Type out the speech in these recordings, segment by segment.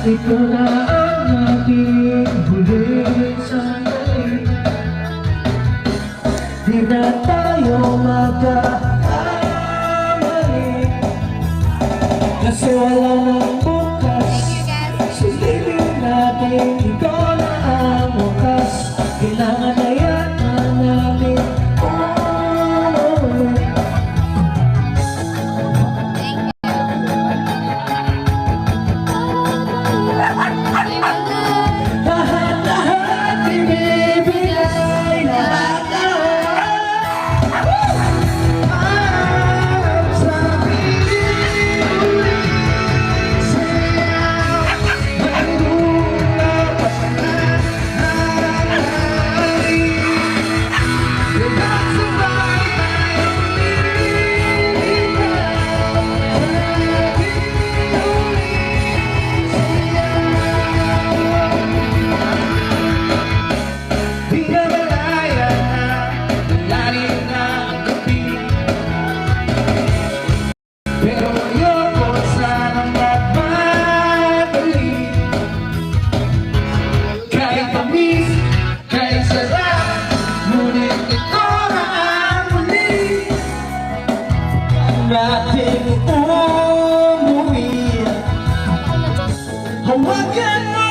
Ikaw na ang aking huling sandali. Di na tayo magkakamali, kasi wala nang bukas. Silipin natin, ikaw na ang wakas. Kailangan na yata namin natin umuwi. Hawakan mo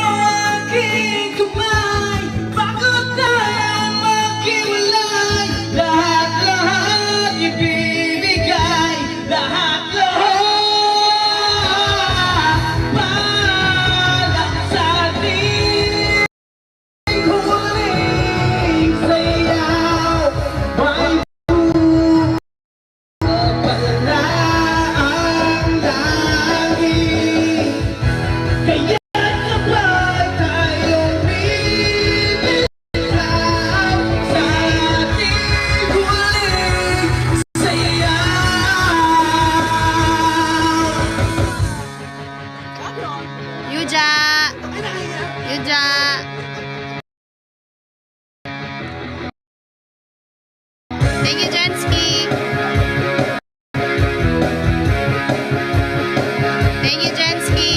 aking kamay bago tayo maghiwalay. Lahat-lahat ibibigay, lahat-lahat para sa ating huling sayaw. May Yuja. Thank you, Jensky. Thank you, Jensky.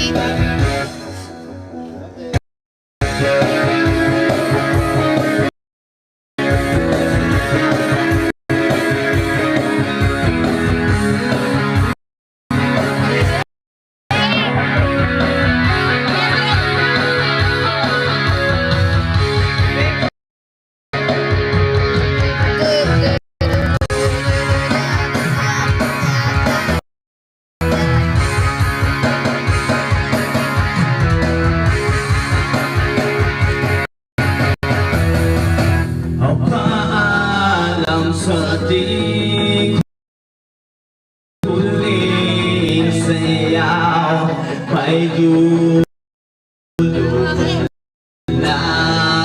sa ating huling sayaw, may dulo na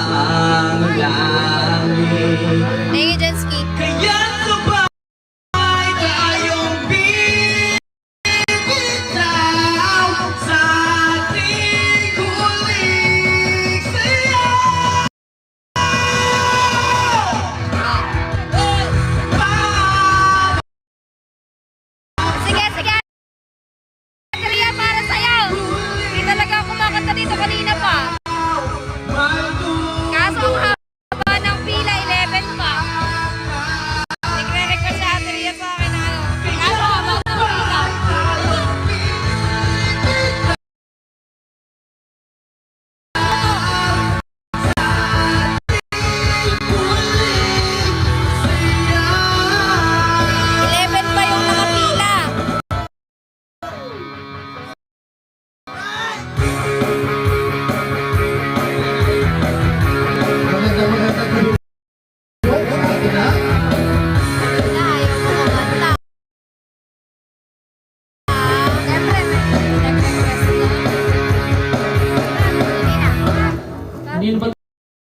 ang langit. Thank you, Jensky. Kaya sabay tayong bibitaw sa ating huling sayaw. Sige, sige. Kaya para sa'yo. Dito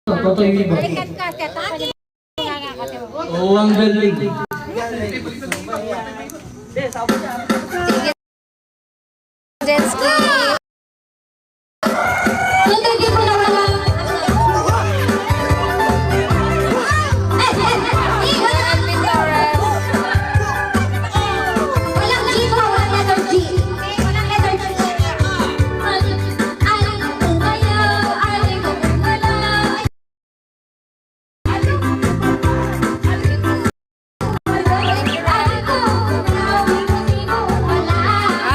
Totoy Vivo. Balikan ka, teta pa niya. Oo, ang galing. Jenski. Hindi ko na wala. Alvin Torres. Walang G ko, walang letter G. Walang letter G. Aling ko kumaya, aling ko kumala.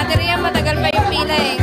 Diri yan, matagal pa yung pila eh.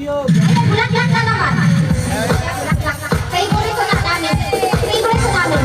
Bulaklak na naman. Bulaklak. Favorite ko na namin. Favorite ko namin.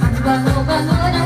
Ang bango-bango ng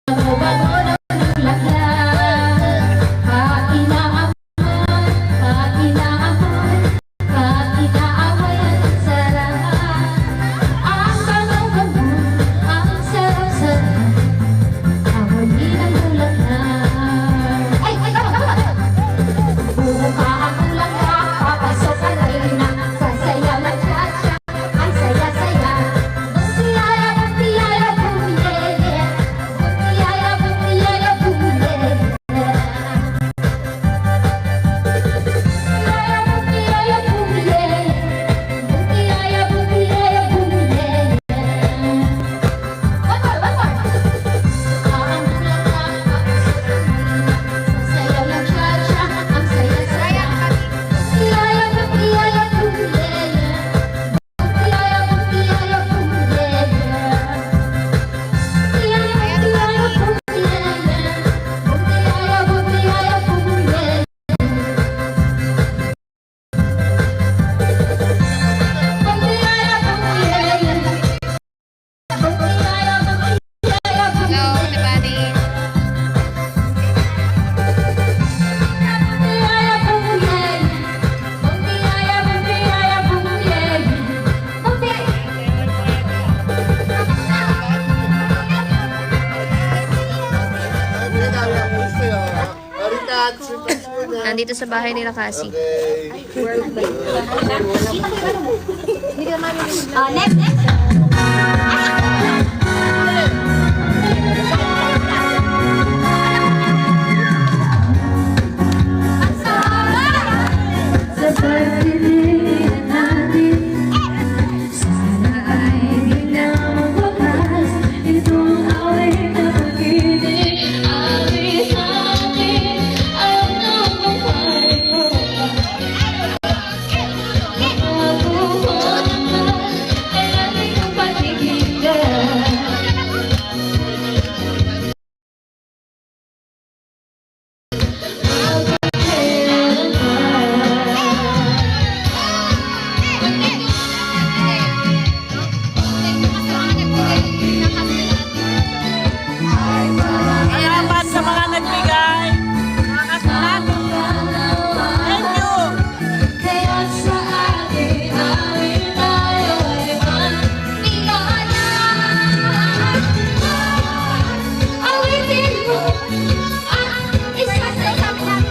Hello, everybody. Nandito sa bahay nila kasi. Next. Sa pagtitilian natin, sana ay di na magwakas itong awit na pag-ibig. Awit natin, ayaw na mapalit mo. Makuha naman, ay natin ang patigilan. Salamat sa mga nagbigay. Thank you. Kaya sa akin, awit tayo ay magpigaya. Awitin mo ang isa sa lahat.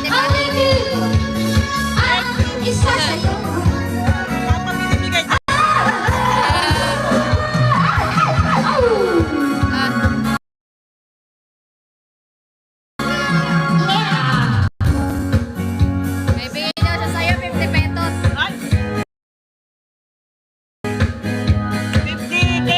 Awitin mo ang isa sa lahat. May bigay daw siya sa'yo, 50 pesos. 50K.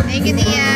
Thank you, Tia.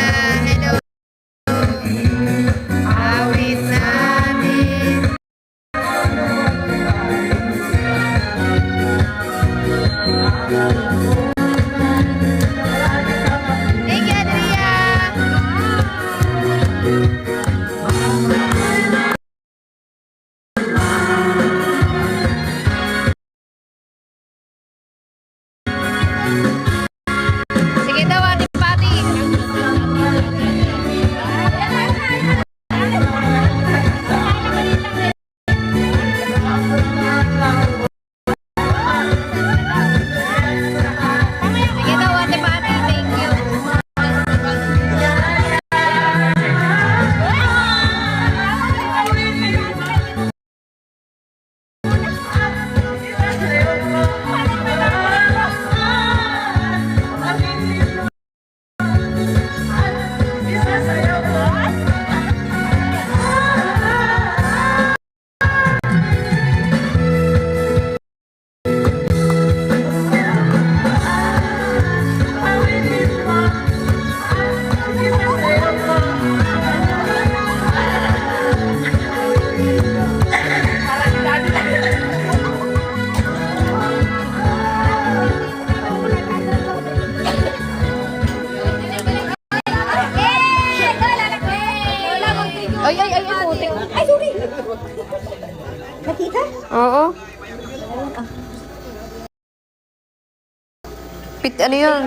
Ano yun?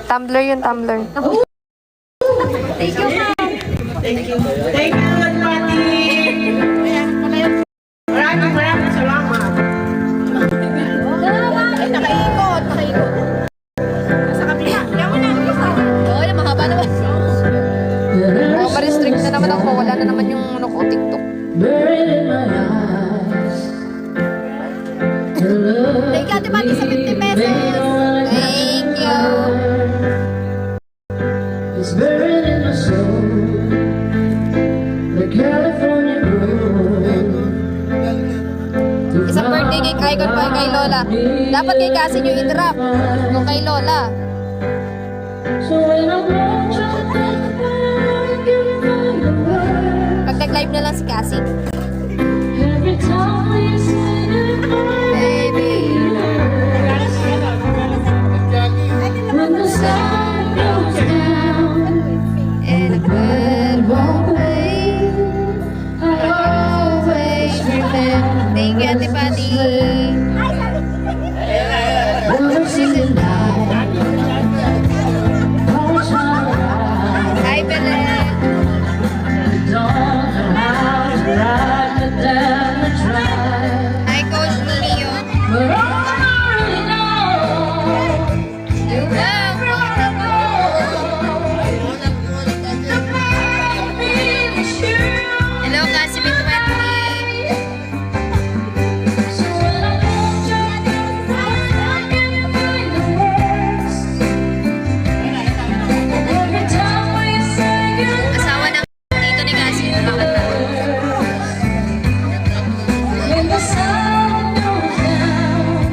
Tumbler yun, tumbler. Thank you, Nagpati. Maraming salamat. Ay, nakaikot. Sa kabila. Oo, yung mahaba naman. Oo, ma-restrict na naman ako. Wala na naman yung ano ko, TikTok. Thank you, Ate Pati, sa 50 pesos. Thank you. It's buried in my soul, the California road. Isang birthday cake icon pa kay Lola. Dapat kay kasi nyo i-drop. Yung kay Lola. So when I'm lost, I think I can find a word. Pag nag-live na lang si Cassie. Every time we say goodbye, Baby. when the sun goes down And a bird won't play. I'll always remember. Thank you, Ate Pati. wanna see the light. Always wanna ride. Hi, Belen. Don't know how to ride, but then I try. Hi, Coach Mio. But all I really know, You love Hello, Cassie Big 20. so when I hold you, I can find the words. Every time we say goodbye, Asawa ng dito ni Cassie. Makakanta. when the sun goes down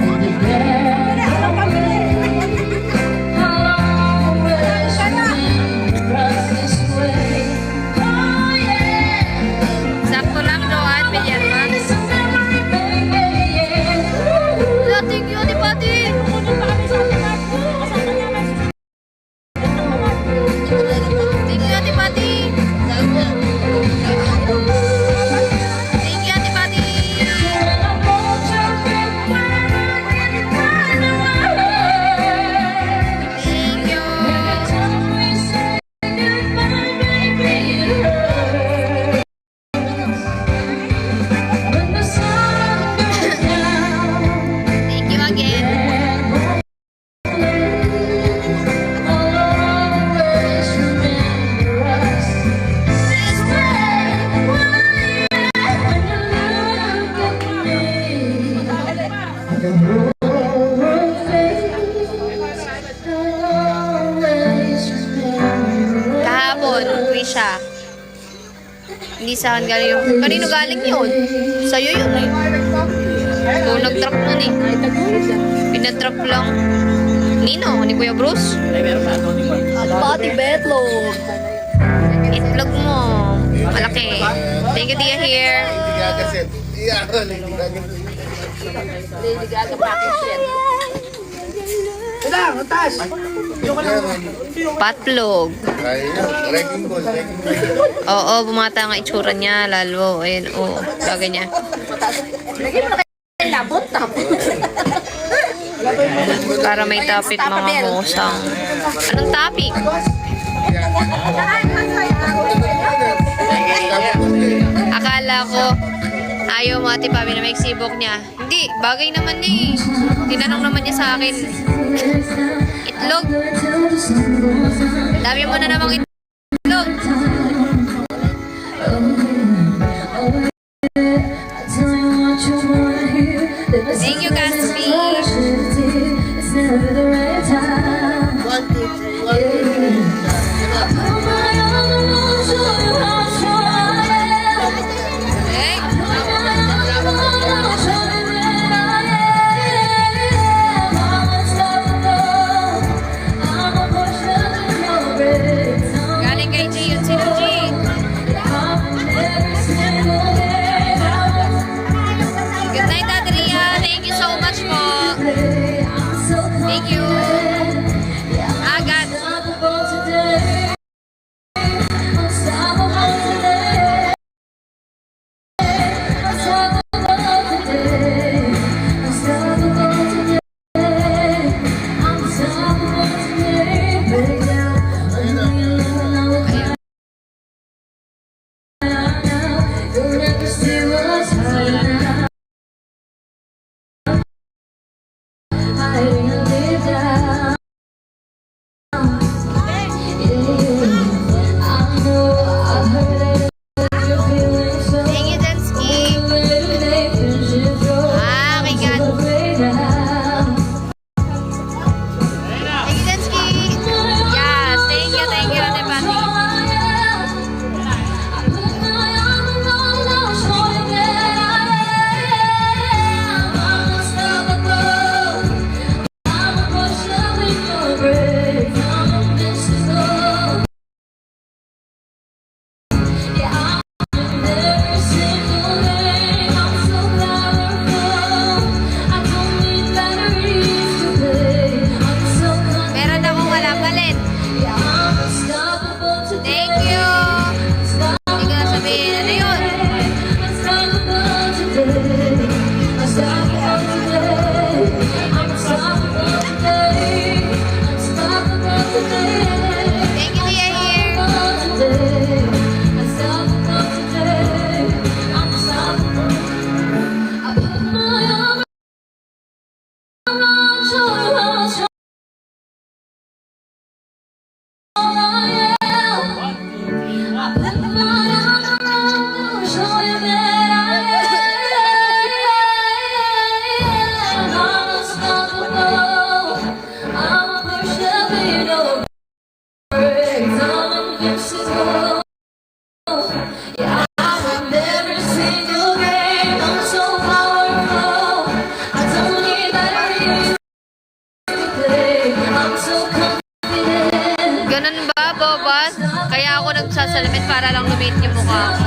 and the dead I'll always remember us this way. Oh yeah. Sakto lang, Joanne. Bigyan pa. It's a memory, baby. Thank you, Ate Pati. Thank you, Ate Pati. Thank you, Ate Pati. Thank you. Thank you again. Kahapon, Krisha. Hindi sa akin galing yung... Kanino galing yun? Sa'yo yun eh. Kung nag-drop nun eh. Pinadrop lang. Nino? Ni Kuya Bruce? Pati betlog. Itlog mo. Malaki. Thank you, Dia here. Patlog. Oo, bumata nga itsura niya. Lalo, ayun, oo. Bagay niya. Para may topic mga musang. Anong topic? Akala ko ayaw mo Ate Pabi na may sibok niya. Hindi, bagay naman niya eh. Tinanong naman niya sa akin. Itlog. Dami mo na namang itlog. Thank you, Caspi. Hey. Galing kay G yun si ako nagsasalamin para lang lumit yung mukha ko.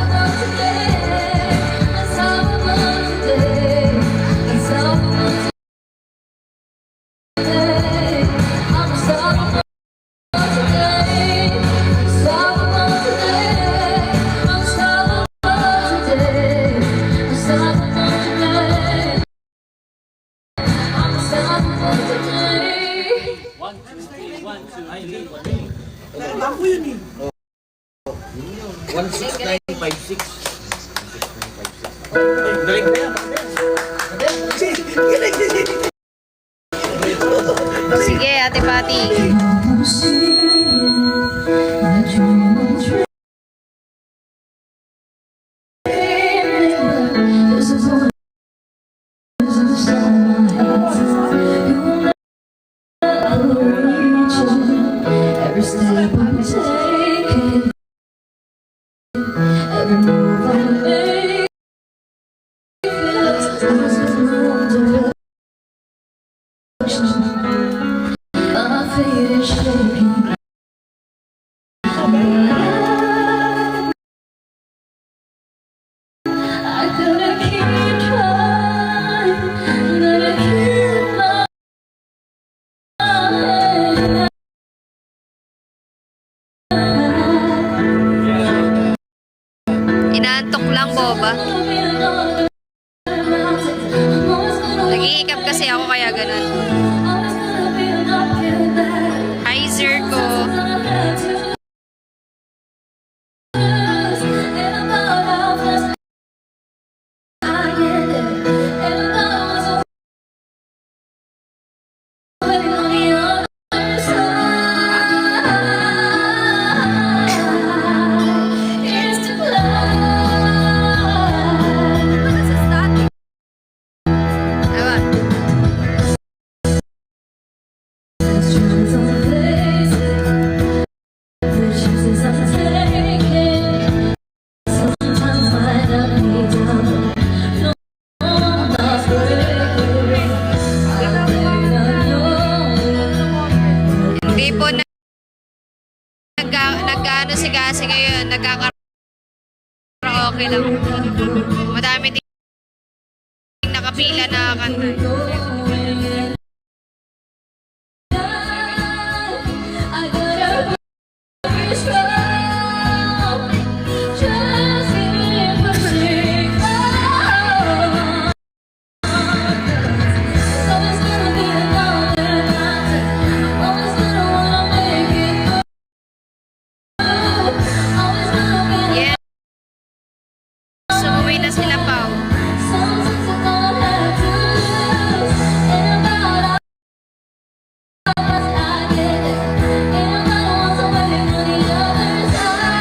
Sige, Ate Pati. Every step I'm taking, every move I make, feels my feet is shaking. I gotta keep trying, gotta keep my Inaantok lang, boba. Nag-iikap kasi ako kaya ganun. Hi, Zirko. Hindi po nag-ano si Kasi ngayon, nagkaka-karaoke lang. Madami din nakapila na kanta. I gotta be strong, just keep pushing on. Always gonna be another night, always gonna wanna make it through, always gonna be Yeah. Sumuwi na sila, Pao. sometimes I don't have to lose, and about I get it, and I want somebody on the other side.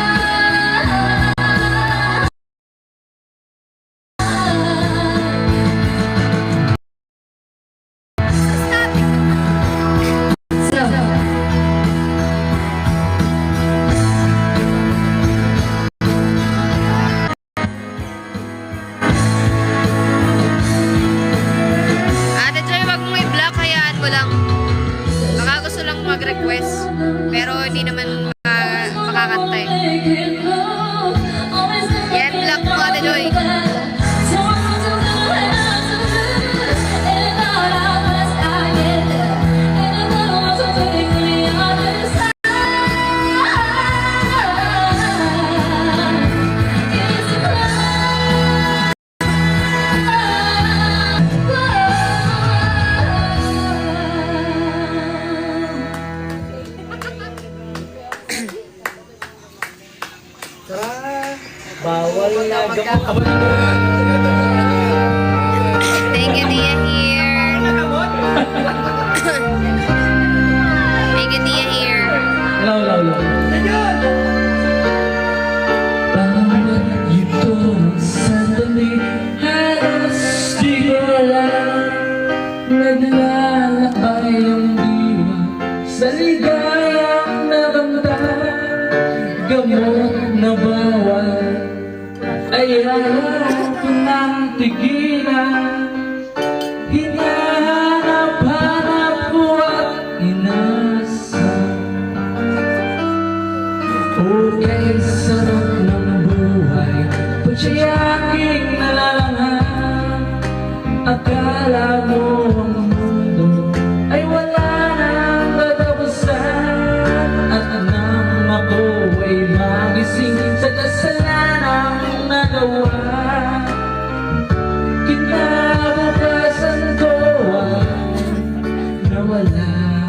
Ate Joy, wag mong i-block, hayaan mo lang. Baka gusto lang mag-request. Pero hindi naman makakanta eh. Yan, block mo, Ate Joy. Thank you, Tia, here. Thank you, Tia, here. Bawat yugtong sandali halos di ko alam. Naglalakbay ang diwa sa ligayang naramdaman. Gamot na bawal ay ayaw ko nang tigilan. Hinahanap-hanap ko at inasal. Okay nawala.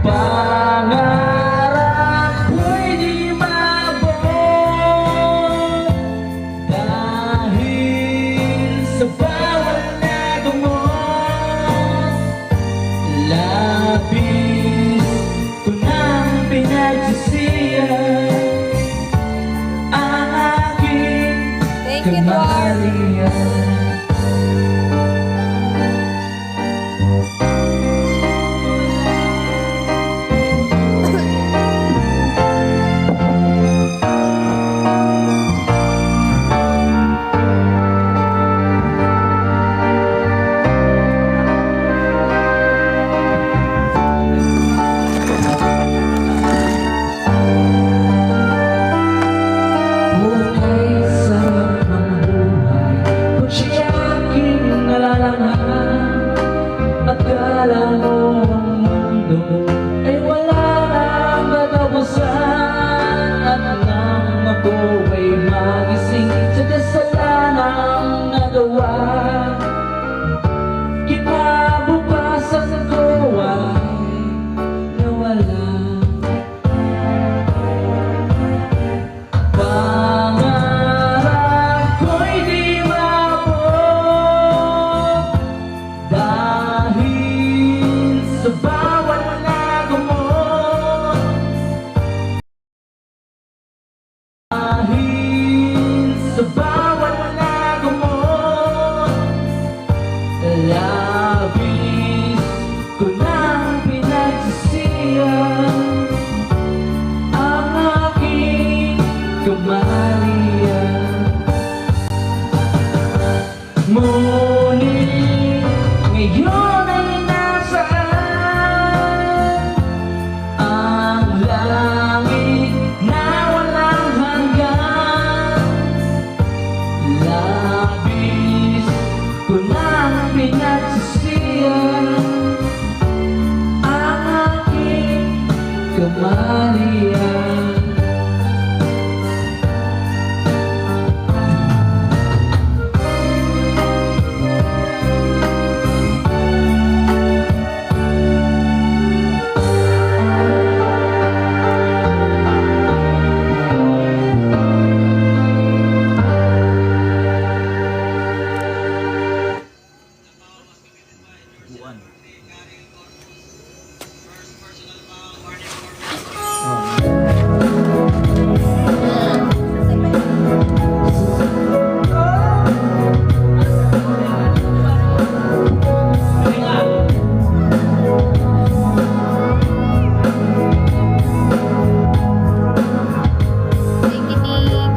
Pangarap ko'y di maabot dahil sa bawat nagumot. Labis ko nang pinagsisihan ang aking Thank you, Dwar. kamalian. Buhay sarap ng buhay kung siya'y aking nalalaman. Akala mo ang mundo ay wala nang katapusan. At nang ako ay magising sa kasalanang nagawa, kinabukasan ko ay nawala. Pangarap ko'y di maabot dahil sa bawat nagumot. Dahil sa bawat nagumot, labis ko nang pinagsisihan ang aking kamalian. Ngunit ngayon ay nasaan ang langit na walang hanggan. Labis ko nang pinagsisihan ang aking kamalian. Thank you, Nix.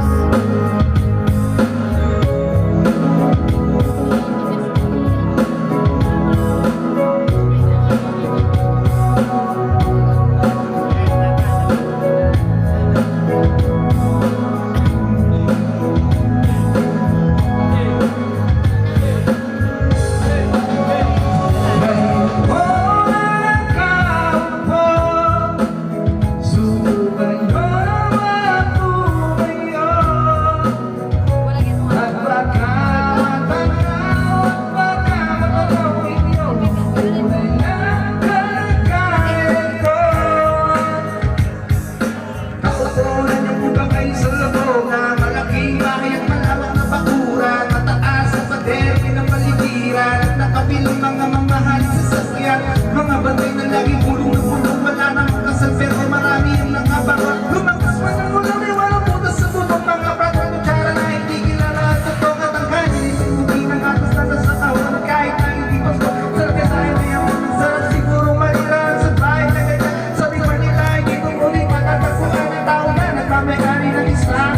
Mga batay na laging pulong na pulong, wala nang kasal pero marami yung nakabang. Lumakas man ang ulam, ay walang putas sa bubong. Mga prato ng tsara na hindi kilala at sa tokat ang kanin. Hindi nang atas na nasa taon kahit na hindi pasko. Sarap ka tayo na yung sarap, siguro maliraan sa bahay na ganyan. Sabi pa nila, hindi ko muli matatakuan ng tao na nagmamayari ng Islam.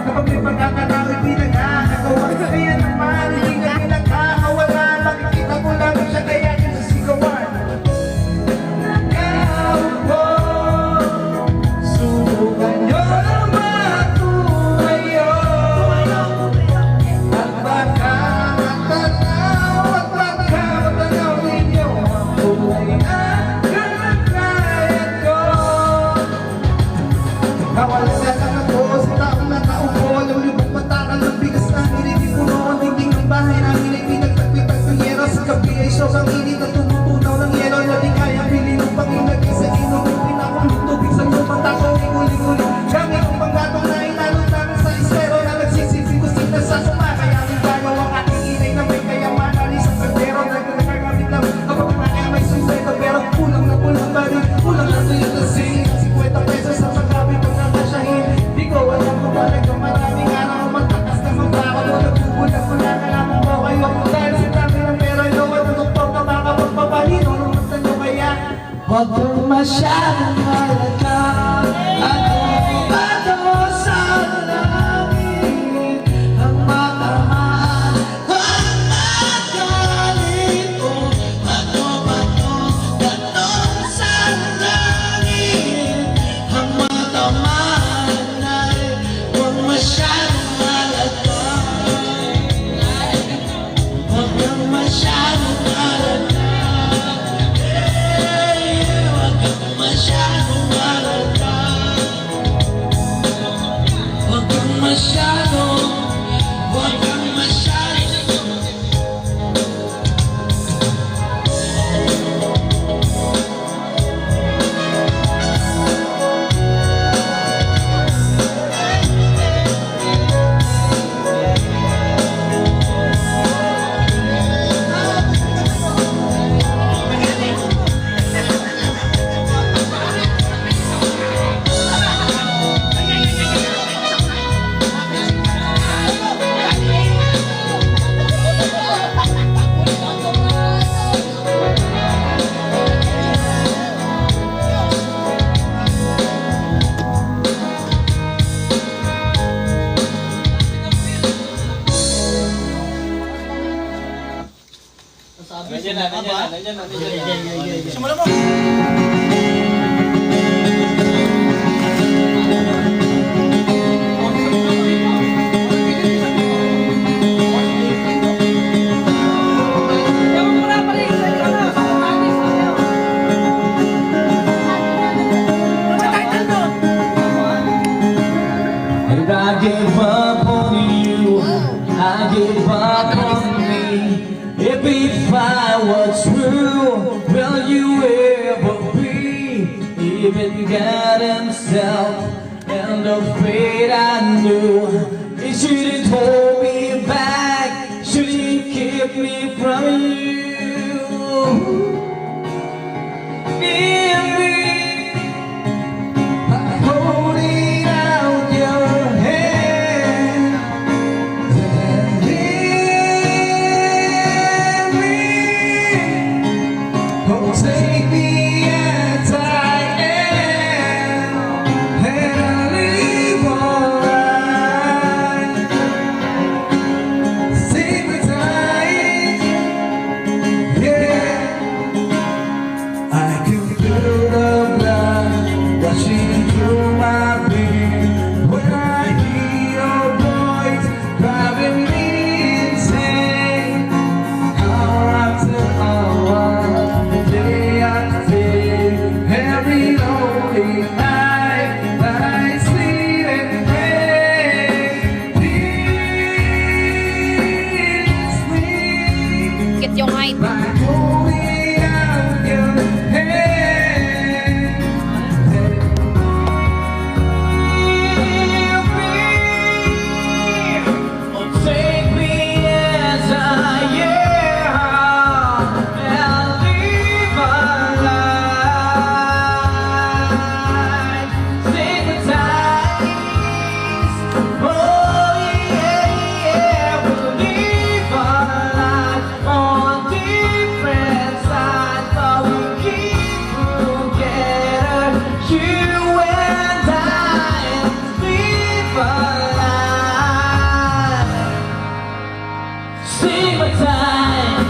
Kapag may pagkakataon, hindi nagkakagawa. Kaya naman, hindi na pinagkakawala. Makikita ko lang siya kaya yun sa sigawan. Nagkaupo, subo Huwag kang masyadong halata. Ako sa langit ang matamaan. Ang magaling ko, ganun sa langit ang matamaan ay huwag masyadong halata. Huwag kang masyadong halata. Huwag kang masyadong halata. Huwag kang masyadong, huwag kang masyadong. And I gave up on you, I gave up on me. If I was true, will you ever be? Even God himself and the fate I knew, he shouldn't hold me back, shouldn't keep me from you. Give me holding out your hand and leave me. Oh, take me as I am, and I'll live alright. Take me tight, yeah. I can feel the blood rushing through my veins when I hear your voice driving me insane. Hour after hour, day after day, every lonely night that I sleep and pray. Please me. Get yung height. Like holding out your hand. Take me as I am and live a life. Stigmatized. Oh yeah, we'll live a life on different sides, but we keep together. You and I live a life. Stigmatized.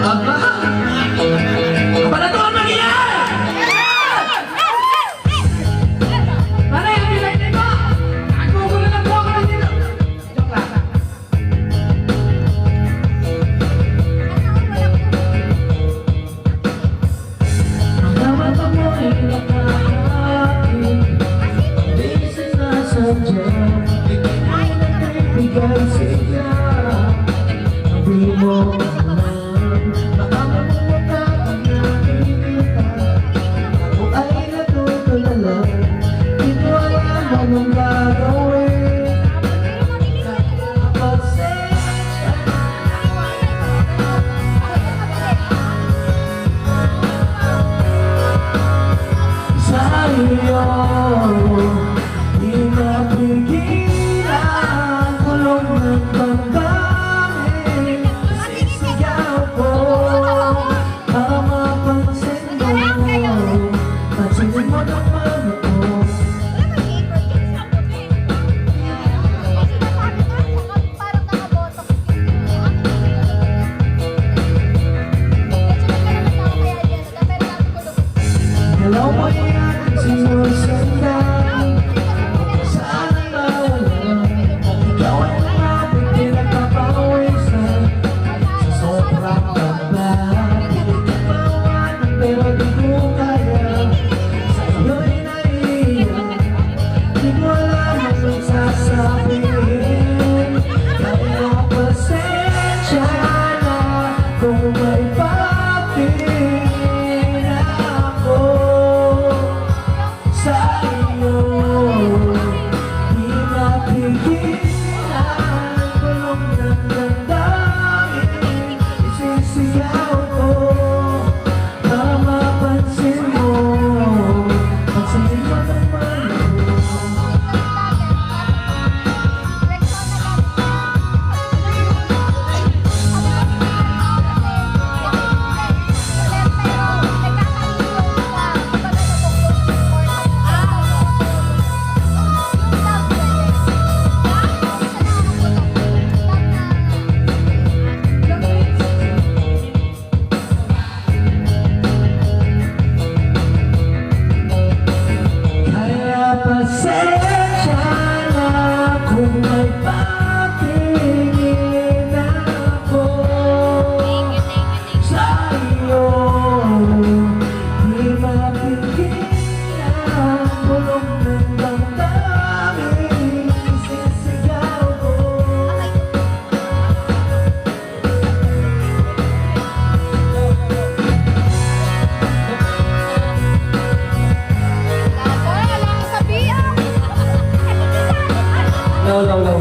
Aba! Aba na to ang nangyayari! Pare, ang bilay mo! Nagugulo na po ako ng dito! Joke lang. Ang bawat amoy nakakain, di sinasadya. Bigay siya, sabi mo naman, baka mamumukha ka nakikita. Ako ay natutulala, di ko alam anong gagawin. Pasensya sa iyo, di mapigilan, kulong ng damdamin. Sisigaw ko, baka mapansin mo, pansinin mo naman ako. Dalaw mo yan, sinusundan, saan ang nawala? Ikaw ay lumapit, pinagpapawisan, sa sobrang kaba. Pilit ka pawanan, pero di ko kaya, sa iyo'y naiiyak, di ko alam anong sasabihin. Kaya pasensya na kung may patingin ako sa iyo. Di mapigilan, kulong ng damdamin. Isisigaw ko, baka mapansin mo, pansinin mo naman ako. Kaya pasensya na kung may patingin ako sa iyo. Di mapigilan, bulong ng damdamin, isisigaw ko. No, no, no.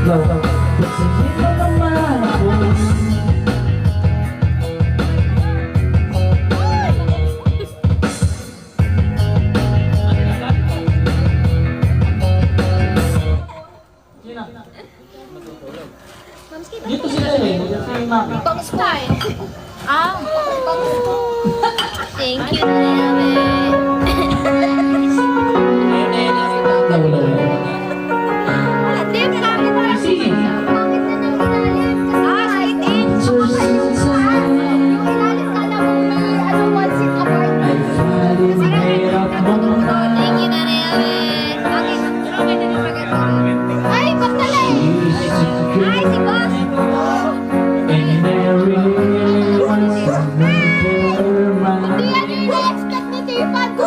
No, no. Pansinin mo naman ako. Dito sila eh. Dito yung mami. Bangs ka eh. Ah. Thank you, Nene. No, no, no. Sige. I finally made up my mind. Thank you, Nene. Ay, pagdala eh. Ay, si boss. And I really want to make her mine. Hindi yan yung ina-expect ni Tiffany.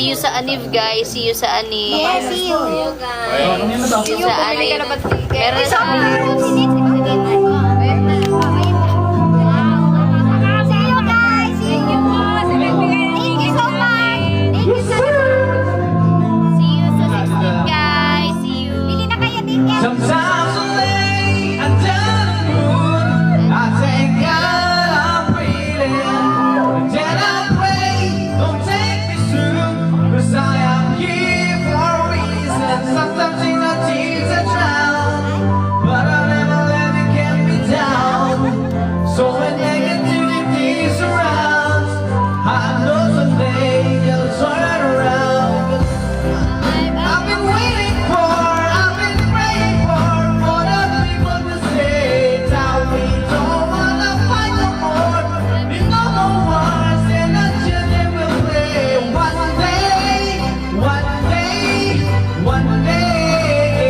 See you sa Aniv, guys. See you sa Aniv. Yes, see you. See you sa Aniv. Meron sa See you guys. See you. Thank you so much. Thank you so much. See you sa 16, guys. See you. Bili na kayo ticket. Sometimes I lay under the moon, I thank God I'm breathing. Then I pray, don't take me soon, 'cause I am here for a reason. Sometimes in the tears I drown, but I'll never let it get me down. So when negativity surrounds, I know someday it'll turn around. I've been waiting for, I've been praying for the people to say that we don't wanna fight no more. We no more wars and the children will play. One day, one day, one day,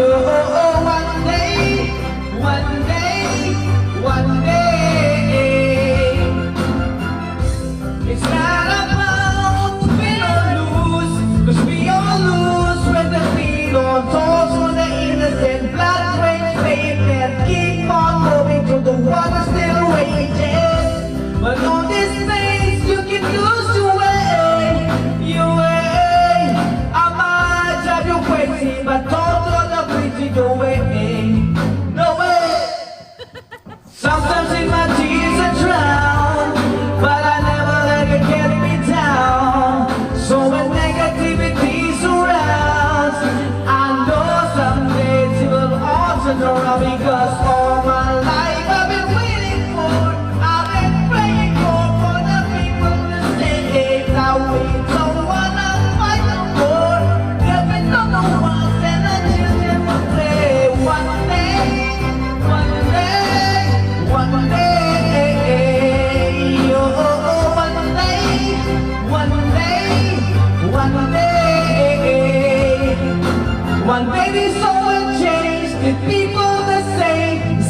oh, one day, one day, one day. It's not about to win or lose, 'cause we all lose when the beat on toes for the innocent blood rage faith and keep on moving to the water still raging. But on this place you can lose your way, your way. I might drive you crazy, but don't throw the bridge your way. No way. Sometimes in my tears I drown, but I never let it get me down. So when negativity surrounds, I know someday it will all turn around, because all my life I've been waiting for, I've been praying for the people to say that we don't wanna fight no more. There'll be no ones and the children will play. One day, one day, one day, oh, one day, one day, one day. One day this all will change. The people that say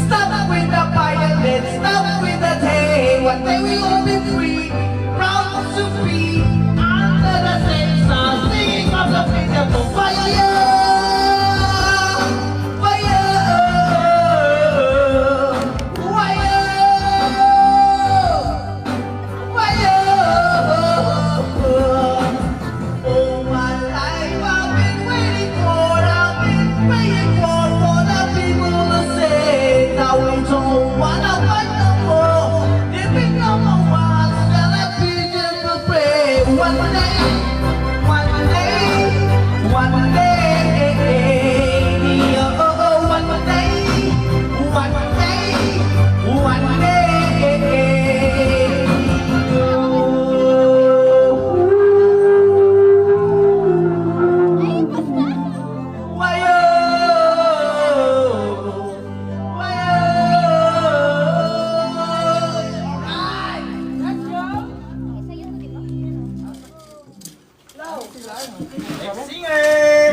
stop with the violence, stop with the hate. One day we will be free, proud to be under the same sun, singing of the freedom of fire. All my life I've been waiting for, I've been praying for the people to say that we don't wanna fight no more. There be no more wars, and I feel just to pray. One day, one day, one day, oh, one day, one day, one day.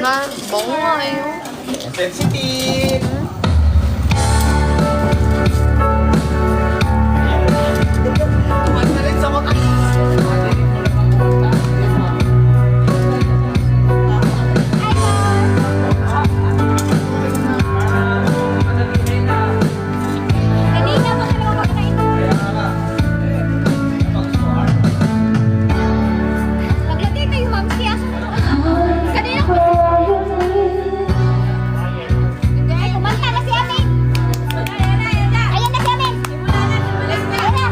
na bango nga eh. Sensitive. Tuwan na rin sa mga Kanina pa kami makakain. Maglagay kayo, ma'am. Siya. Kanina ko. Ay, kumanta na si Amin. Ayan na si Amin. Ayan na.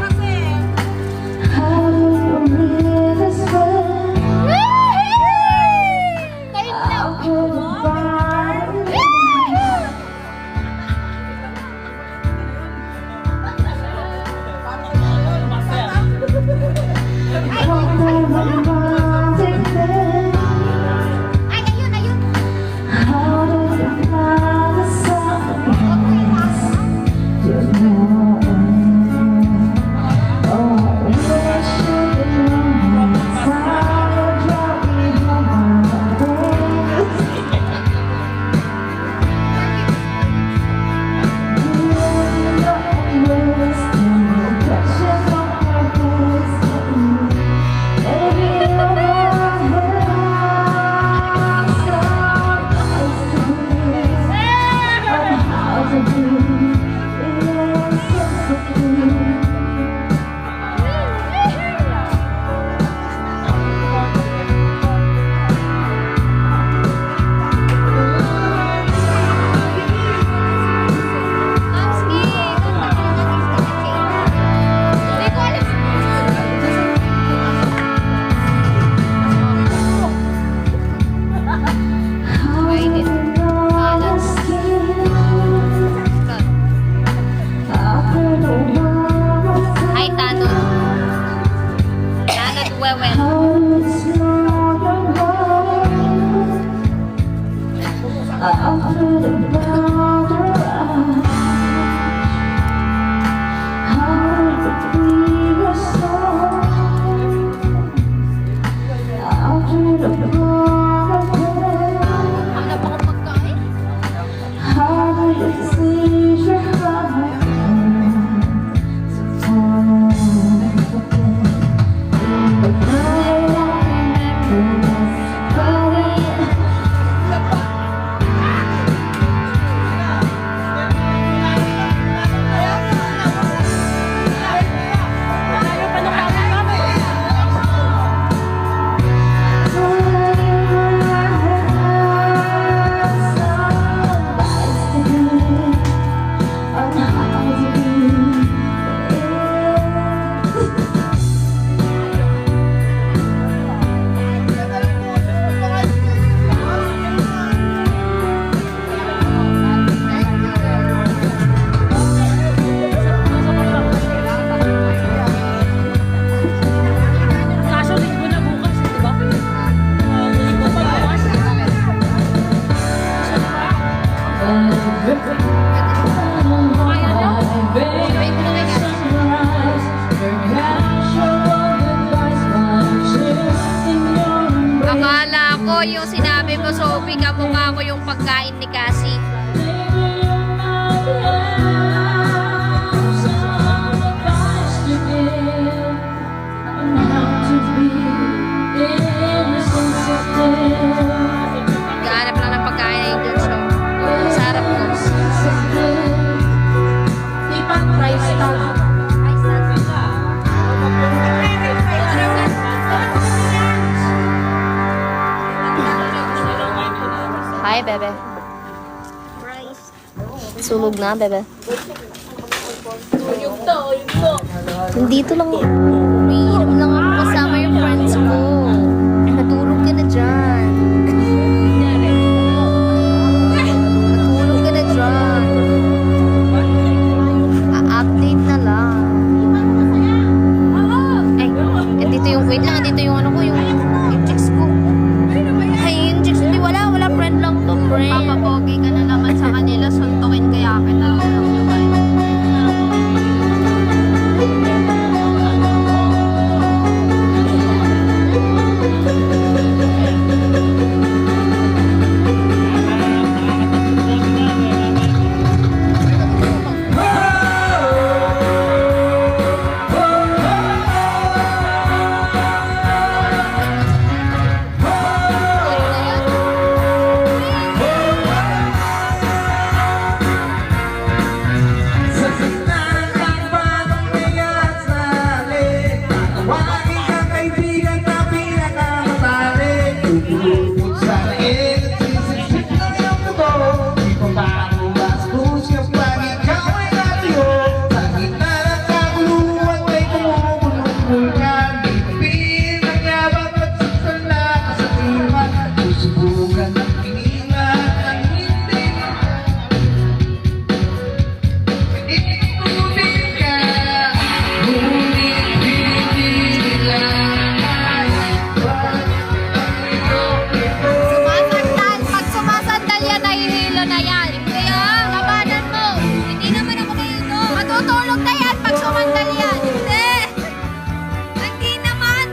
Akala ko yung sinabi mo, Sophie, kamukha ko yung pagkain ni Cassie. Gaanap lang ng pagkain na yung show. Sa harap ko. Ipan price tag. Hi, bebe. Sulog na, bebe. Nandito lang ako. Umiinom lang ako kasama yung friends ko. Natulog ka na dyan. Natulog ka na dyan. A-update na lang. Ay, andito yung, wait lang, andito yung ano ko, yung chicks ko. Ay, yung chicks, hindi, wala friend lang to, friend. Papapogi ka na naman sa kanila, suntukin kaya kita lang naman. Sa gitna ng pagpatong bigat sa alin, tawagin kang kaibigan na pinakamatali. Tutulog sa leeg at sisipsip ng iyong mundo. Di pa bago bastos kapag ikaw ay natiyo. Sa gitna ng kaguluhan may kumulong bulkan. Bibigyan ng yabang at sasala ka sa iwan. Susubukan ng pingilan ng hindi ikutin ka. Ngunit hindi lang Sumasandal! Pag sumasandal yan, nahihilo na yan. Kaya, labanan mo. Hindi naman ako kayo. Matutulog na yan pag sumandal yan. Hindi! Hindi naman!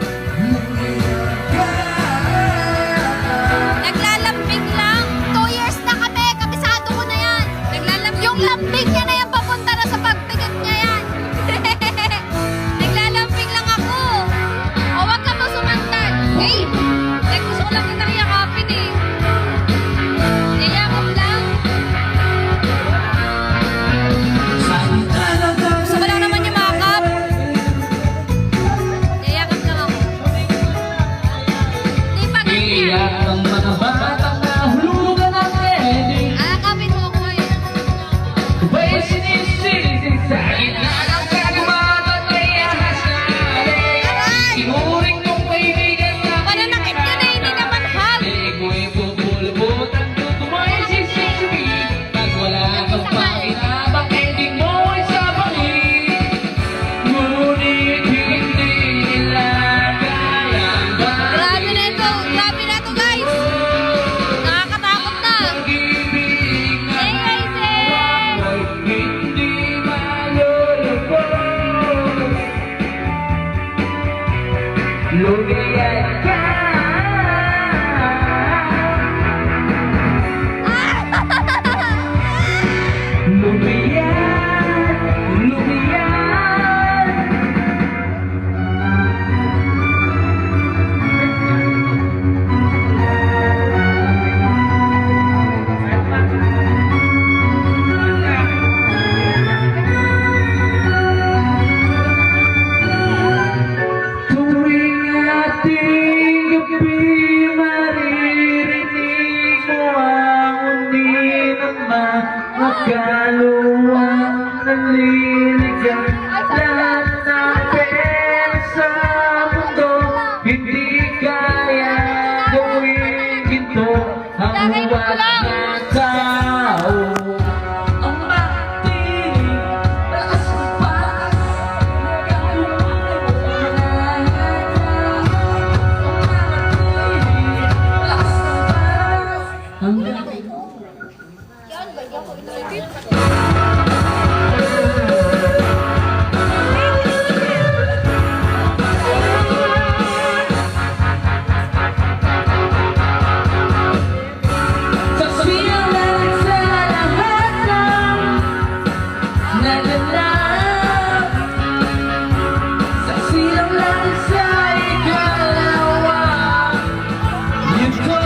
Naglalambing lang. 2 years na kami. Kabisado ko na yan. Yung lambing niya na yan, papunta na sa pagpikit niya yan. Naglalambing lang ako. O, wag ka mo sumandal. Hey! Gusto ko lang kita yakapin eh. Yayakap lang. Gusto mo lang naman yung makap. Yayakap lang ako. Di pa Iyak ng mga batang nahulugan ng eding. Akapin mo ako eh. Sabay sinisisi sa gitna ng kagumatan ay ahas na alay. Sinuring kong kaibigan na Pananakit ka na, hindi naman hug. Di ko'y pupulbot at tutumay sisisibi. Pag wala kang pakinabang, ending mo ay sabangin. Ngunit hindi nila kayang Grabe na ito. Grabe na ito guys. Nakakatakot na. pag-ibig na Hey, hey, hey. ako'y hindi malulubog. Lumiyan ka. Lumiyan, lumiyan. Tuwing ating gabi, maririnig mo ang unin ng mga kaluwang nanliligaw. Lahat ng pera sa mundo, hindi kaya gawin ginto ang huwag na tao. Ang matinig, lakas ng patas, Sa silang sa lahat ng naganap, sa silang lang sa ikalawa, yun ko.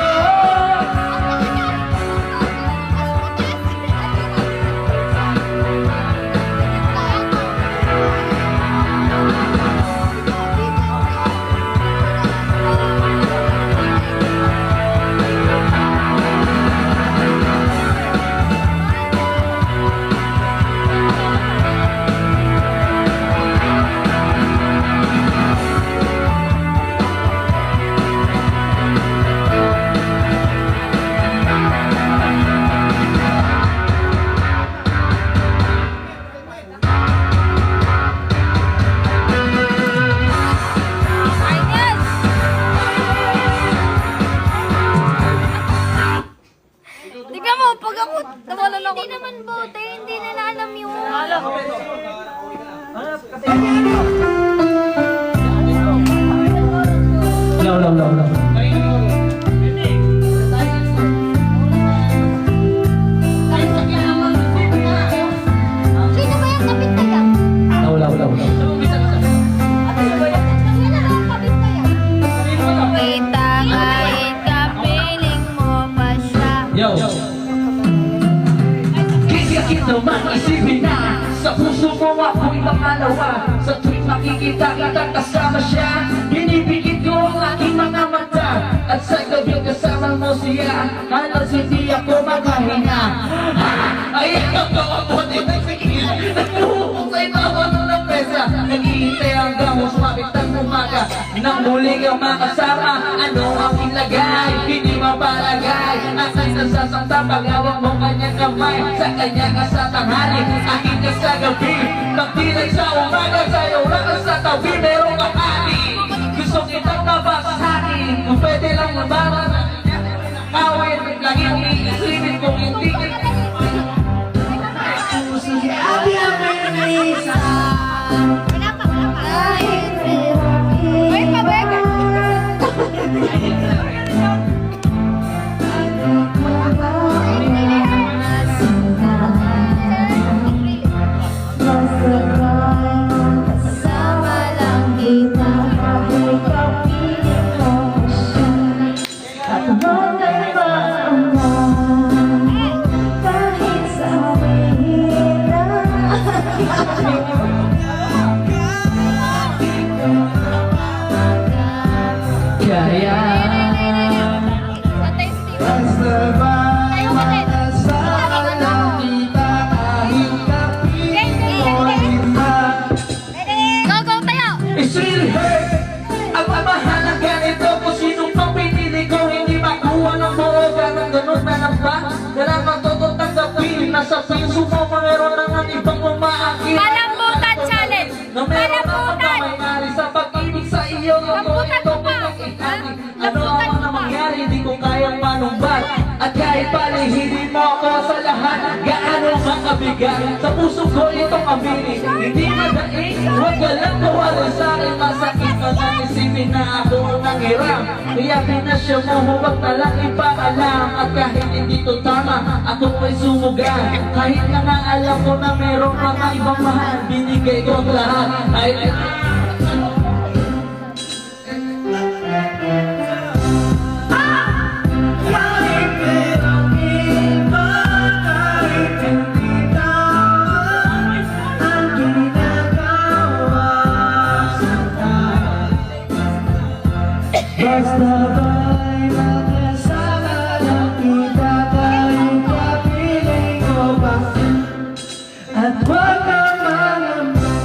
Tignan mo, pag ako, nawalan ako. Hindi naman bote, hindi nila alam yun. Law. Sino ba yung kapit na yan? Law. Yan na, kapit na yan. Kita kahit kapiling mo pa siya. Yo! Kikikit naman isipin na sa puso mo ako'y makalawa. Sa tuwing makikita kitang kasama siya, binibigit ko ang aking mga mata. At sa gabi kasama mo siya, halos hindi ako makahinga. Ay, ako di nagsigil, nagpuhusay na ako ng pesa. Naghihintay hanggang sumapit ang umaga, nang muli kang makasama. Ano ang ilagay, hindi mapalagay. Ako'y nasasakta pag-awak mo kanyang kamay. Sa kanya ka sa tanghali, akin ka sa gabi. Pagdilag sa umaga, sa'yo lang ka sa tabi. Merong kapali, gusto kitang mabasahin. Kung pwede lang mabaran, kawin, laging iisipin kung hindi kita. Wala pa. May pa, bebe. Kasama lang kita, ako'y kapiling mo siya. At magkaiba-ama, kahit sabihin na Kaya Tayo ka din. Go, go, tayo! it's really hurt. Ang mamahalang ganito, kung sino pang pinili ko, hindi makuha ng buo. Ganun na lang ba? Kailangan matututang sabihin na sa piso mo, meron lang ang ibang umaakit. Palambutan challenge! Na meron ang Palambutan! pagkamayari sa pag-ibig sa iyo. Lambutan mo pa! Ano ang mga mangyari, hindi ko kayang manumbat. At kahit palihinin mo ako sa lahat, gaano makabigat. Sa puso ko itong aminin, hindi madaing. Huwag ka lang kuwala sa akin, masakit ka na isipin na ako ang nanghiram. Kaya pinasya mo, huwag na lang ipaalam. At kahit hindi to tama, ako ay sumugal. Kahit na nga alam ko na merong mga ibang mahal, binigay ko ang lahat. Ay, basta ba'y makasama lang kita, tayo'y kapiling ko ba? At huwag kang mangamba,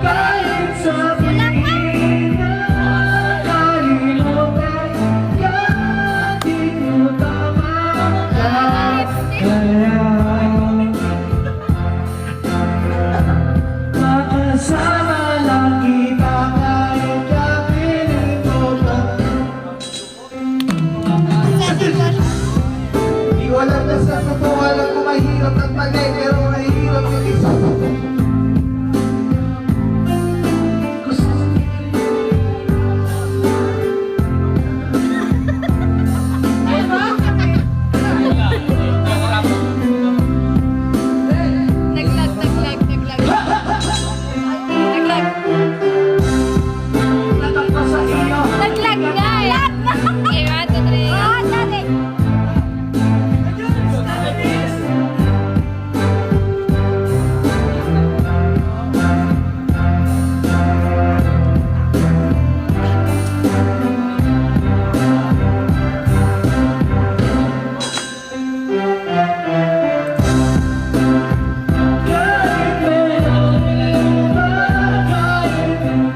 kahit sabihin na kalimutan, kahit di mo tama ka. Kaya makasama lang kita, kahit kapiling ko ba? Di ko alam na sa totoo, alam ko mahirap. mahirap at mali, pero mahirap yung isa. Gusto Naglag. Naglag. natakpa sa iyo. Naglag nga eh. Okay, 1, 2, 3. Ah, dali.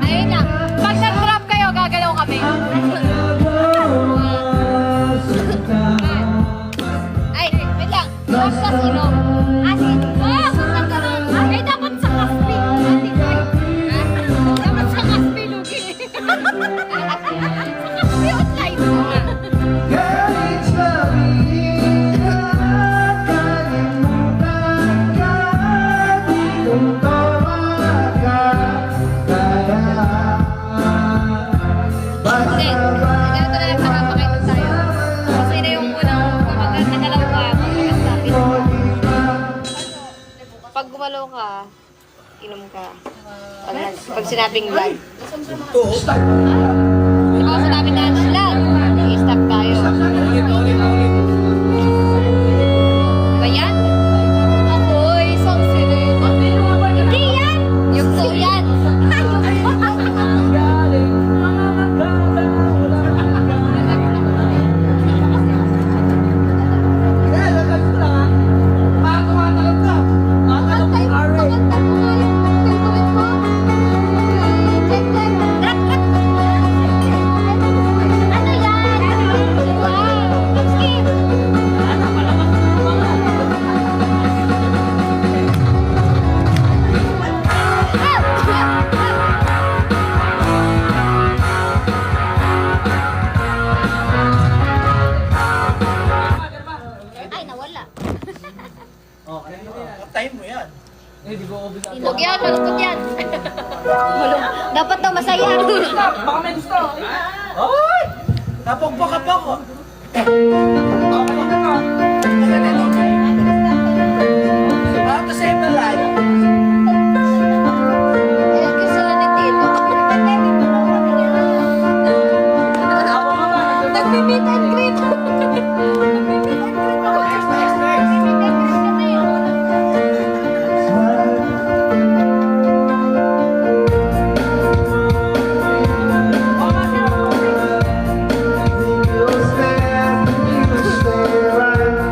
Ayun lang. Pag nag-drop kayo, gagalaw kami. Ay, wait lang. Drop sa sino? Asin. Ah, punta ka rin. Ay, dapat sa kaspi. Ate Joy. Dapat sa Kaspi, Lugi. Sa kaspi online. Girl, it's lovely. Nakalimutan ka. Di ko Hindi. Ganito na lang nakapakita tayo. Kasi na yung unang kapag nagalaw ka, kapag sa akin. Pag gumalaw ka, inom ka. Pag sinabing lag. Pag sinabing lag, i-stop tayo. Ba yan? Ako'y isang sirena. Hindi yan. Yung so yan. Pagkanta mo nga yung gagawin mo. Check them. Ano yan? Wow. Skip. Ay, nawala. Huwag yan, malungkot yan. Dapat daw masaya. Napagpaka pa ko. How to save the life? Ayan kasi sila ni Tito. Nag-meet and greet. You'll stay right.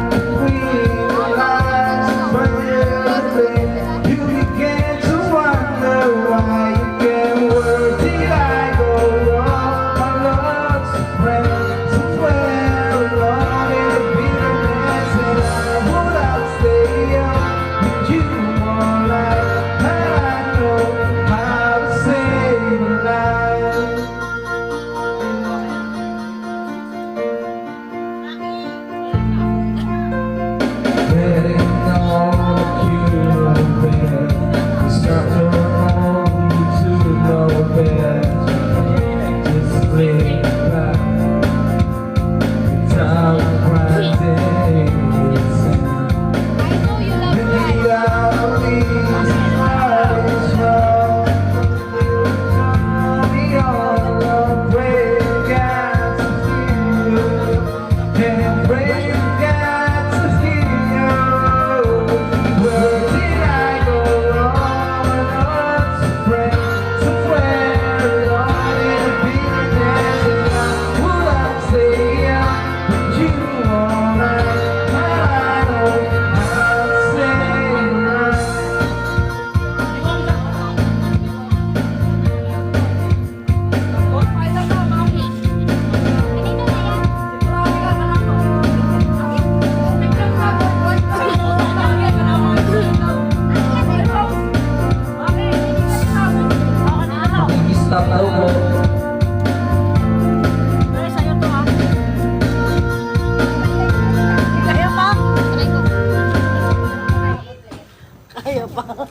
Asan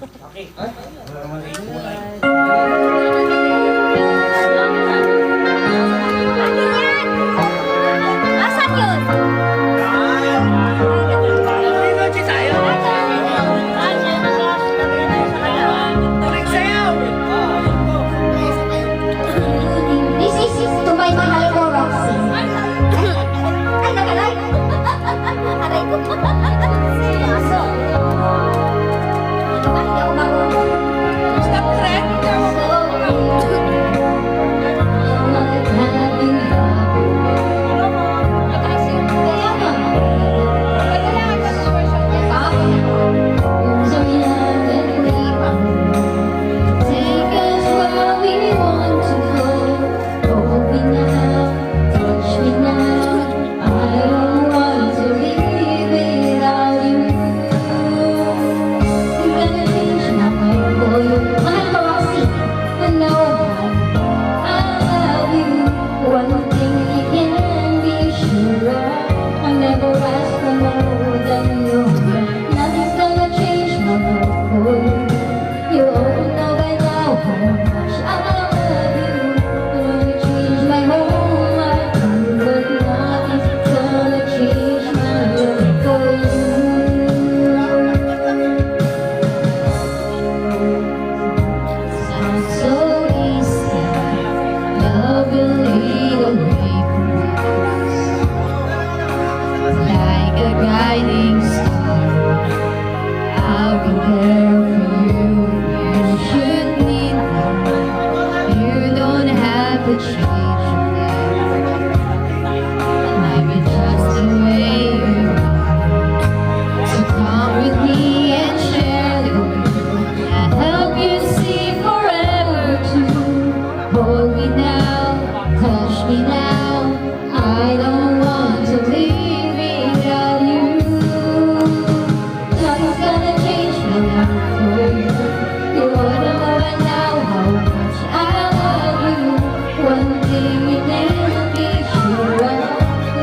yun? This is to my mahal ko, Roxy. Ay, nakalay. Aray ko. Aso. Ito ba? Hindi ako marunong. Stop trend. Take us where we want to go. Hold me now, touch me now. I don't want to live without you. You're gonna change my mind for you. Mahal ko, Roxy. I know I love you. One thing you can be sure of, I never ask for more than you. Nothing's gonna change my love for you. You all know by now how much I love you. You wanna change my whole life, but nothing's gonna change my love for you. Sounds so easy, love will lead away from us, like a guiding star. I'll be there for you. You should need me. You don't have to change a thing. Maybe just the way you are. So come with me and share the view. I'll help you see forever too. Hold me now, touch me now. I don't want to live without you. Nothing's gonna change my love for you. You ought to know by now how much I love you. One thing you never be sure of,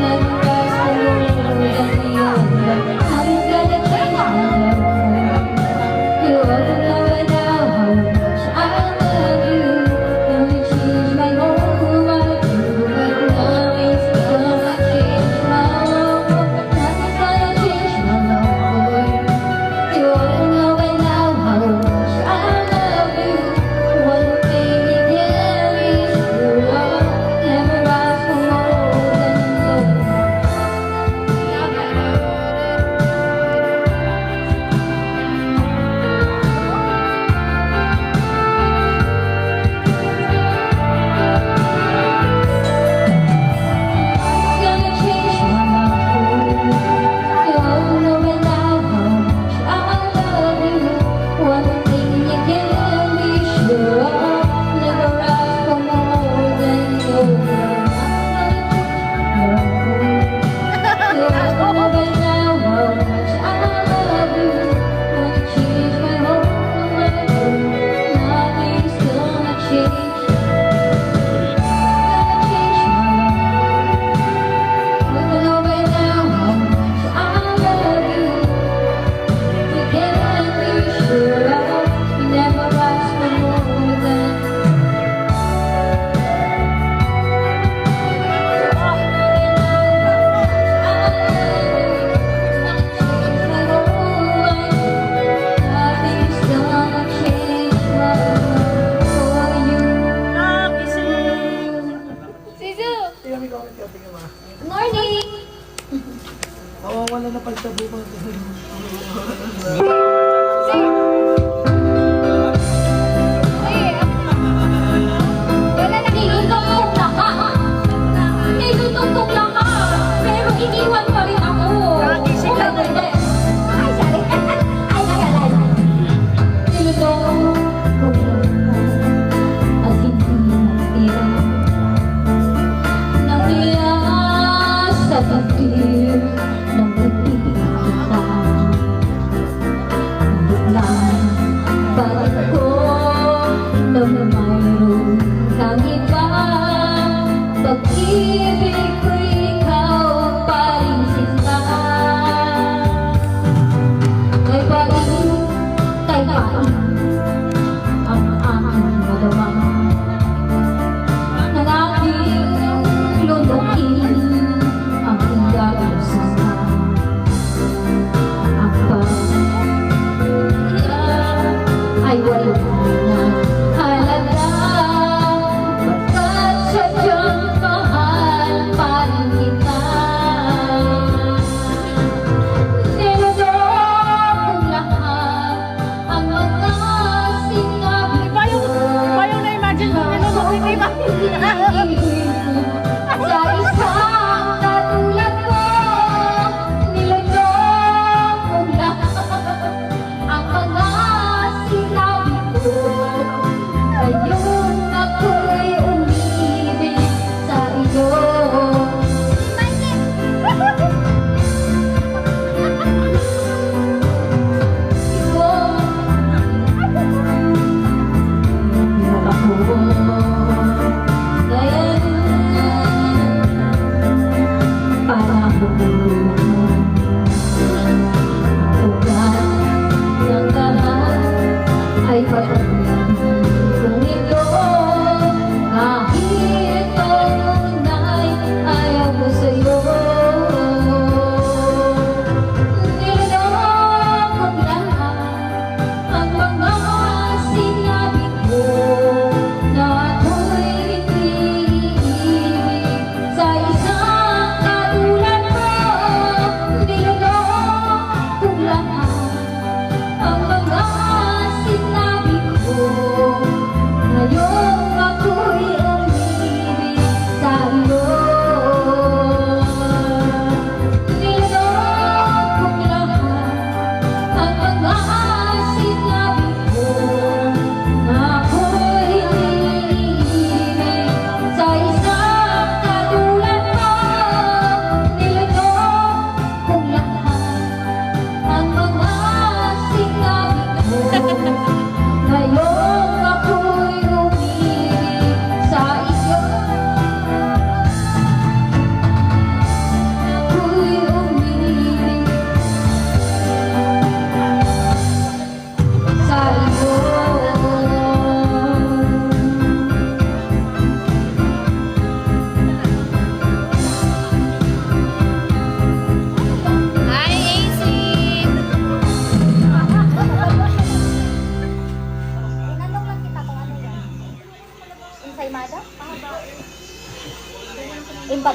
never ask for more than the other. Nothing's gonna change my love for you. You ought to know by now how much I love you. Gonna change my whole life, but nothing's gonna change my love. Nothing's gonna change my love for you. You ought to know by now how much I love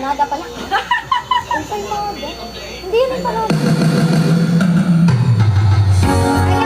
Empanada pala. Empanada. Hindi yun empanada. Kaya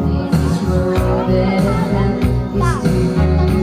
This world and this to you.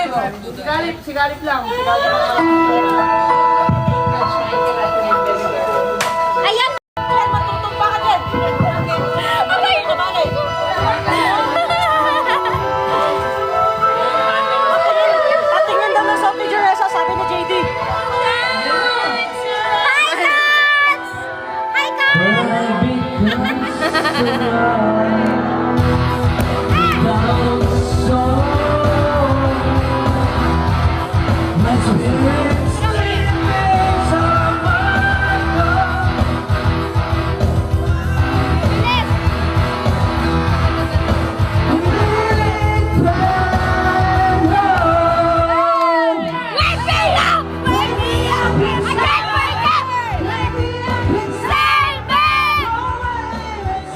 Sigalit lang. Ayan! Matutong pa ka din! Okay, nabalay! Patingin daw ng Sophie Jeresa, sabi ni JD. Hi, Cats! Hi, Cats! Wake me up! Wake me up! I can't wake up! Save me!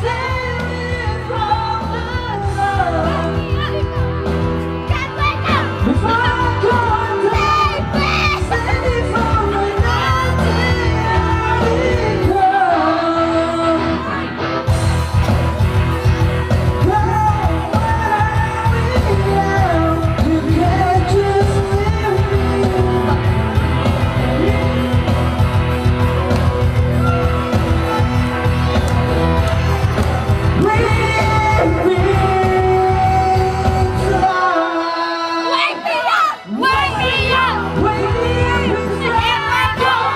Save me from the love. Can't wake up! Save me! Save me from Wake me up! Wake me up! Wake me up! I can't wake up!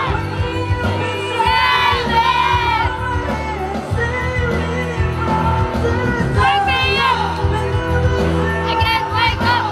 Save me! Wake me up! I can't wake up!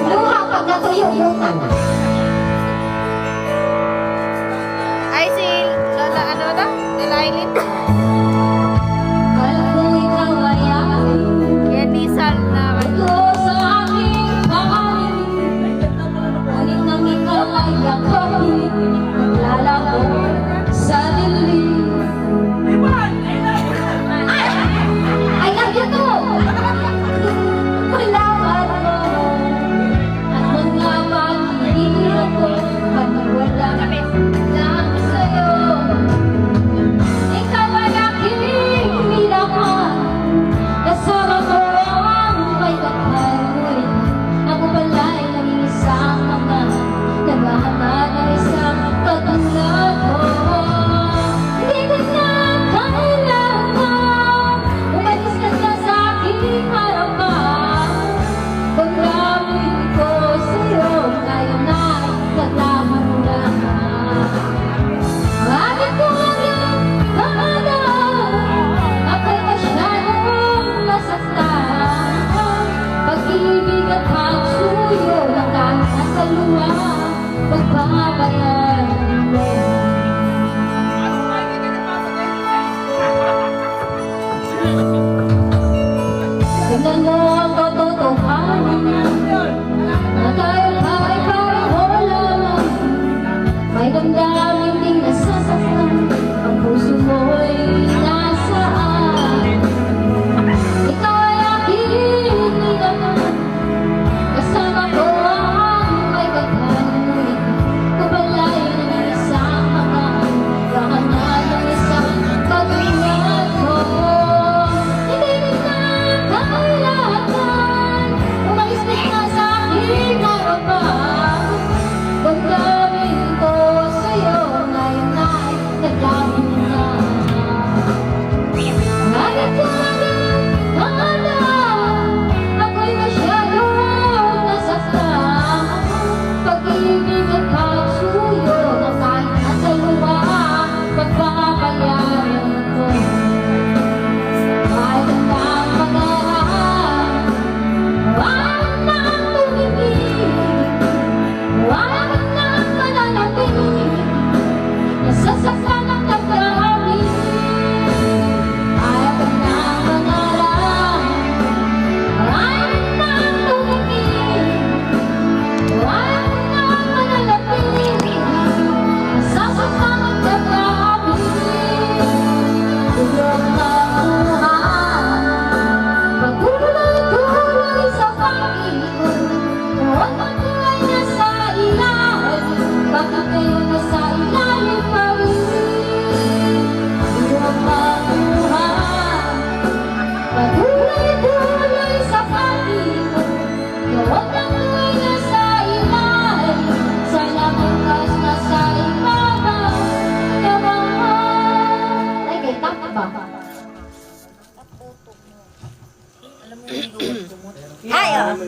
Luha pagkatuyo yung tanda. Ay, si Lola, ano ba? Lola Aileen? Alam ko ikaw ay aking Kaya Nisal na ito sa aking pangalan. Ngunit nang ikaw ay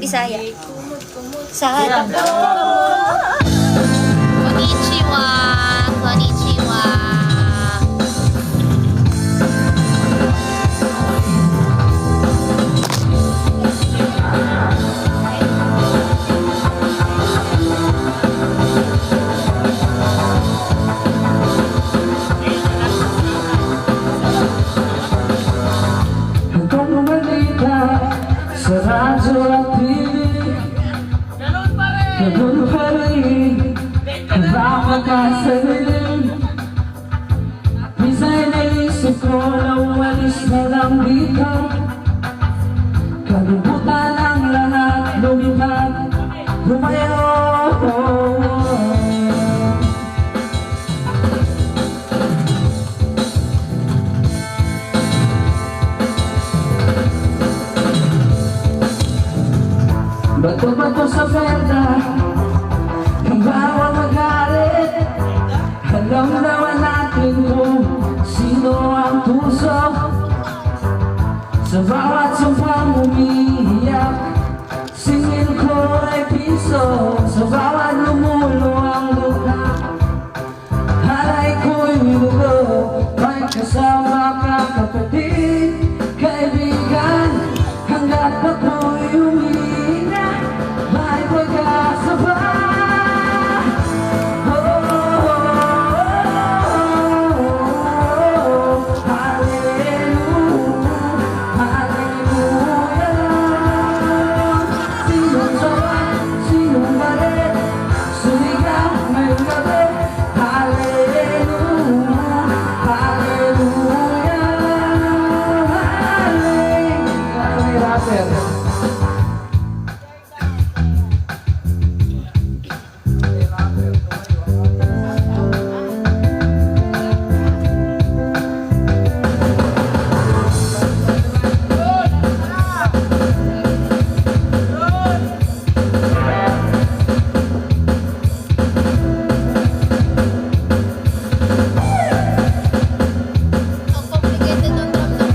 Bisaya. Sa tapo. Konnichiwa. Konnichiwa. Hanggang umalita sa radyo at TV, ganun pa rin ang makakasaliling. Minsan naisip ko na umalis na lang dito, kalimutan ang lahat, lumipat, lumayo. Bato-bato sa perda, ang bawang magalit. Alam naman natin kung sino ang puso. Sa bawat sumpang umiiyak, singin ko ay piso. Sa bawat lumulo ang lupa, halay ko'y minuto. May kasama ka kapatid, kaibigan, hanggat ako'y humina, may pag-asa ba? Oh, oh, oh, oh, hallelujah, hallelujah. Sinong sawa, sinong galit, sumigaw ngayong gabi, hallelujah, hallelujah, hallelujah. Ang complicated ng drum ng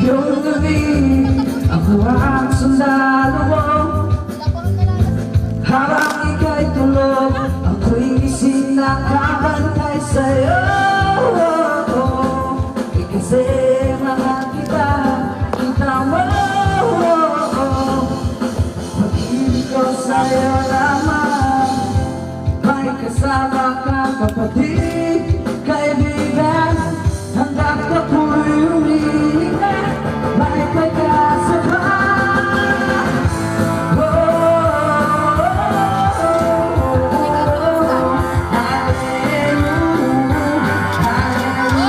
Yung gabi, ako ang sundalo mo. Habang ika'y tulog, ako'y gising na kabantay sa'yo. Kasi mahal kita, kita mo. Pag-ibig ko sa'yo lamang, may kasama ka kapatid, kaibigan, hanggang ako'y humina, may pag-asa pa. Oh, oh, oh, oh, hallelujah, hallelujah.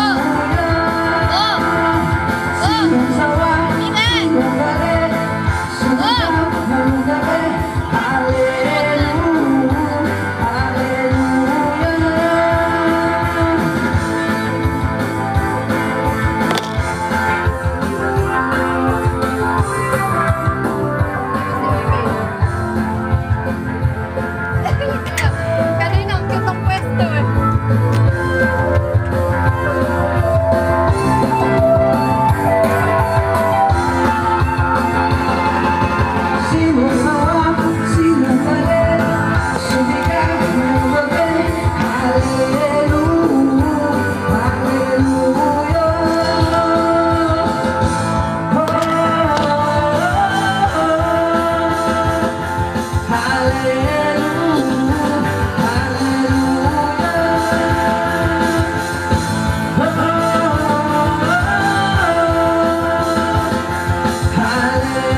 Sinong sawa, sinong galit, sumigaw ngayong gabi, hallelujah, hallelujah. Kanina, ang cute ang pwesto eh. Sinong sawa, sinong galit, sumigaw ngayong gabi, hallelujah, hallelujah. Oh, oh, oh, hallelujah, hallelujah. Oh, oh, oh, hallelujah.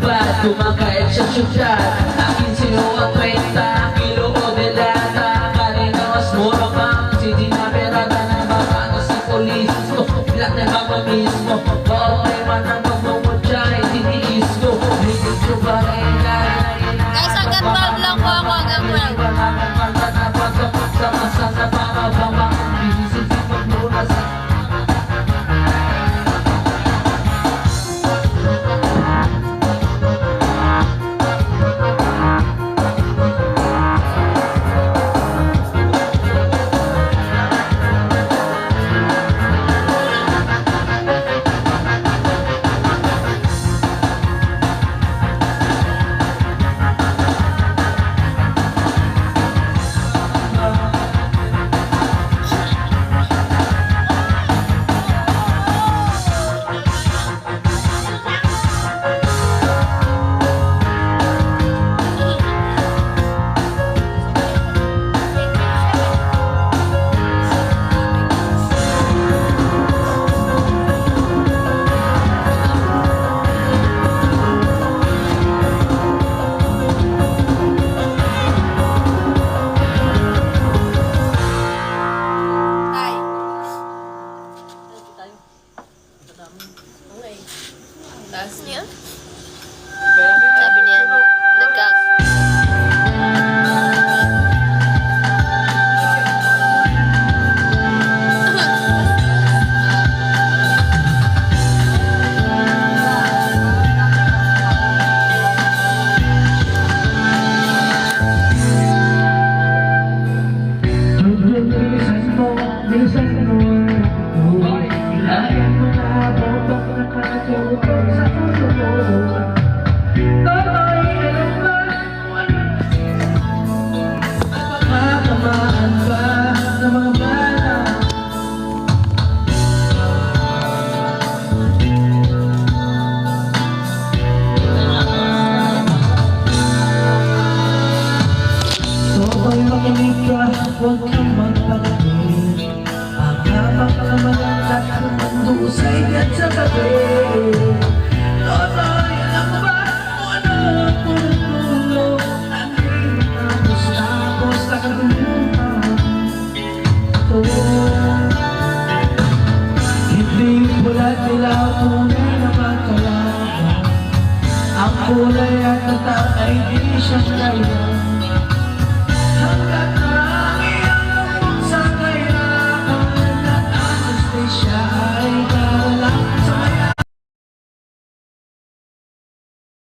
lumipad Kumakait sa syudad Akin sino ang 30 kilo o delata Kanina mas mura pa Si Dinaperada na babano sa polis ko Bilang na mama mismo Bakit man ang magmumutya Itiniis ko Hindi ko ba Guys, hanggang 12 lang po ako, hanggang 12. Sama-sama para bang Binisip sa paglunas Ay. Taas niya? Sabi niya, nagkak... Bilisan mo Ilayan mo na botong nakatulog sa puso mo Toto'y alam ba kung ano Matamaan ba ng mga bata Toto'y makinig ka, huwag kang magpalagay Ang habang naman ang lahat ng dusay at sa tabi Toto'y alam mo ba kung ano ang pulong Ang hinapos na kaguluhan Hindi pula't dilaw tunay na magkalaban Ang kulay at tatak ay di siya kaya